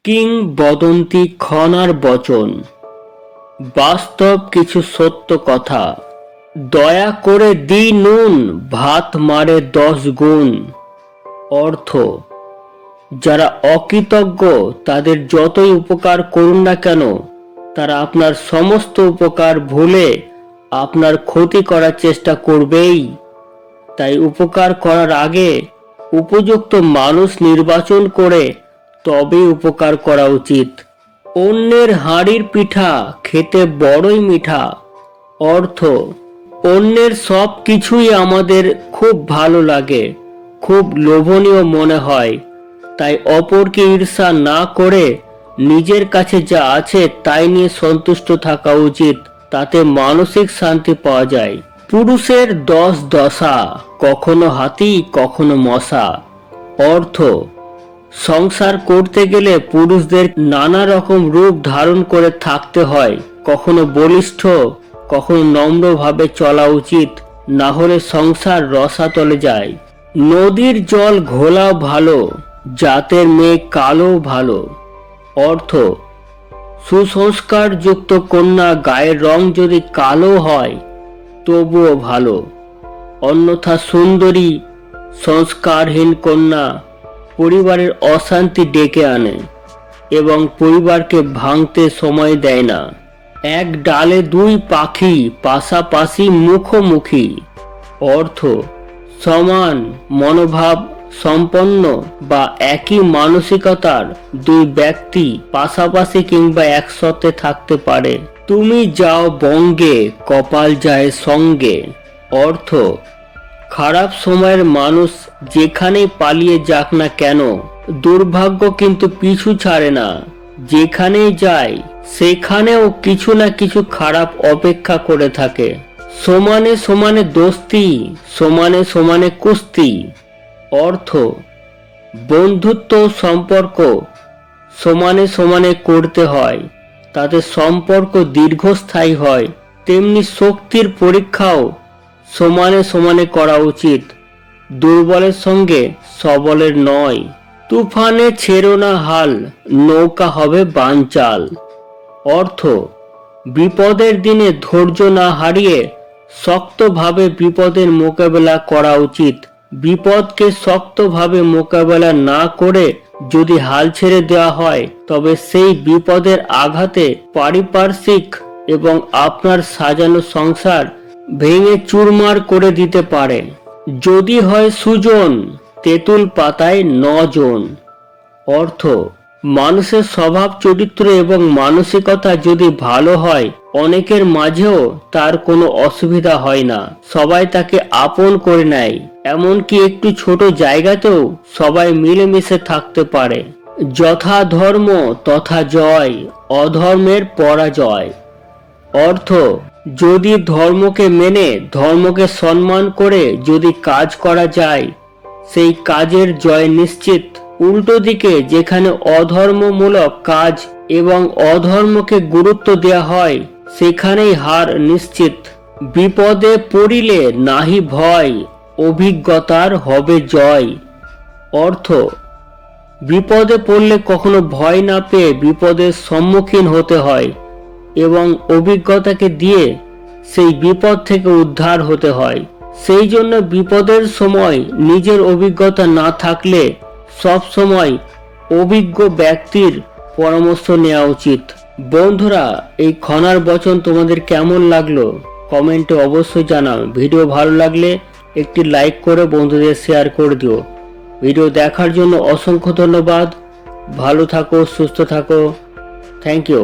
কিংবদন্তি খনার বচন, বাস্তব কিছু সত্য কথা। দয়া করে দি নুন, ভাত মারে 10 গুণ। অর্থ, যারা অকৃতজ্ঞ তাদের যতই উপকার করুন না কেন, তারা আপনার সমস্ত উপকার ভুলে আপনার ক্ষতি করার চেষ্টা করবেই। তাই উপকার করার আগে উপযুক্ত মানুষ নির্বাচন করে তবেই উপকার করা উচিত। অন্যের হাঁড়ির পিঠা খেতে বড়ই মিঠা। অর্থ, অন্যের সব কিছুই আমাদের খুব ভালো লাগে, খুব লোভনীয় মনে হয়। তাই অপরকে ঈর্ষা না করে নিজের কাছে যা আছে তাই নিয়ে সন্তুষ্ট থাকা উচিত। তাতে মানসিক শান্তি পাওয়া যায়। পুরুষের 10 দশা, কখনো হাতি কখনো মশা। অর্থ, সংসার করতে গেলে পুরুষদের নানা রকম রূপ ধারণ করে থাকতে হয়। কখনো বলিষ্ঠ, কখনো নম্রভাবে চলা উচিত, না হলে সংসার রসাতলে যায়। নদীর জল ঘোলা ভালো, জাতের মেয়ে কালো ভালো। অর্থ, সুসংস্কারযুক্ত কন্যা গায়ের রং যদি কালো হয় তবুও ভালো, অন্যথা সুন্দরী সংস্কারহীন কন্যা পরিবারের অশান্তি ডেকে আনে এবং পরিবারকে ভাঙতে সময় দেয় না। এক ডালে 2 পাখি পাশাপাশি মুখোমুখি। অর্থ, সমান মনোভাব সম্পন্ন বা একই মানসিকতার 2 ব্যক্তি পাশাপাশি কিংবা একসাথে থাকতে পারে। তুমি যাও বঙ্গে, কপাল যায় সঙ্গে। অর্থ, খারাপ সময়ের মানুষ যেখানেই পালিয়ে যাক না কেন, দুর্ভাগ্য কিন্তু পিছু ছাড়ে না। যেখানেই যায় সেখানেও কিছু না কিছু খারাপ অপেক্ষা করে থাকে। সমানে সমানে দোস্তি, সমানে সমানে কুস্তি। অর্থ, বন্ধুত্ব সম্পর্ক সমানে সমানে করতে হয়, তাতে সম্পর্ক দীর্ঘস্থায়ী হয়। তেমনি শক্তির পরীক্ষাও সমানে সমানে করা উচিত, দুর্বলের সঙ্গে সবলের নয়। তুফানে ছেড়ো না হাল, নৌকা হবে বানচাল। অর্থ, বিপদের দিনে ধৈর্য না হারিয়ে শক্তভাবে বিপদের মোকাবেলা করা উচিত। বিপদকে শক্তভাবে মোকাবেলা না করে যদি হাল ছেড়ে দেওয়া হয় তবে সেই বিপদের আঘাতে পারিপার্শ্বিক এবং আপনার সাজানো সংসার ভেঙে চুরমার করে দিতে পারে। যদি হয় সুজন, তেঁতুল পাতায় 9 জন। অর্থ, মানুষের স্বভাব চরিত্র এবং মানসিকতা যদি ভালো হয় অনেকের মাঝেও তার কোনো অসুবিধা হয় না, সবাই তাকে আপন করে নেয়। এমনকি একটু ছোট জায়গাতেও সবাই মিলেমিশে থাকতে পারে। যথা ধর্ম তথা জয়, অধর্মের পরাজয়। অর্থ, যদি ধর্মকে মেনে ধর্মকে সম্মান করে যদি কাজ করা যায় সেই কাজের জয় নিশ্চিত। উল্টো দিকে যেখানে অধর্মমূলক কাজ এবং অধর্মকে গুরুত্ব দেওয়া হয় সেখানেই হার নিশ্চিত। বিপদে পড়িলে নাহি ভয়, অভিজ্ঞতার হবে জয়। অর্থ, বিপদে পড়লে কখনো ভয় না পেয়ে বিপদের সম্মুখীন হতে হয় এবং অভিজ্ঞতাকে দিয়ে সেই বিপদ থেকে উদ্ধার হতে হয়। সেই জন্য বিপদের সময় নিজের অভিজ্ঞতা না থাকলে সব সময় অভিজ্ঞ ব্যক্তির পরামর্শ নেওয়া উচিত। বন্ধুরা, এই খনার বচন তোমাদের কেমন লাগলো কমেন্টে অবশ্যই জানাও। ভিডিও ভালো লাগলে একটি লাইক করে বন্ধুদের শেয়ার করে দিও। ভিডিও দেখার জন্য অসংখ্য ধন্যবাদ। ভালো থাকো, সুস্থ থাকো। Thank you.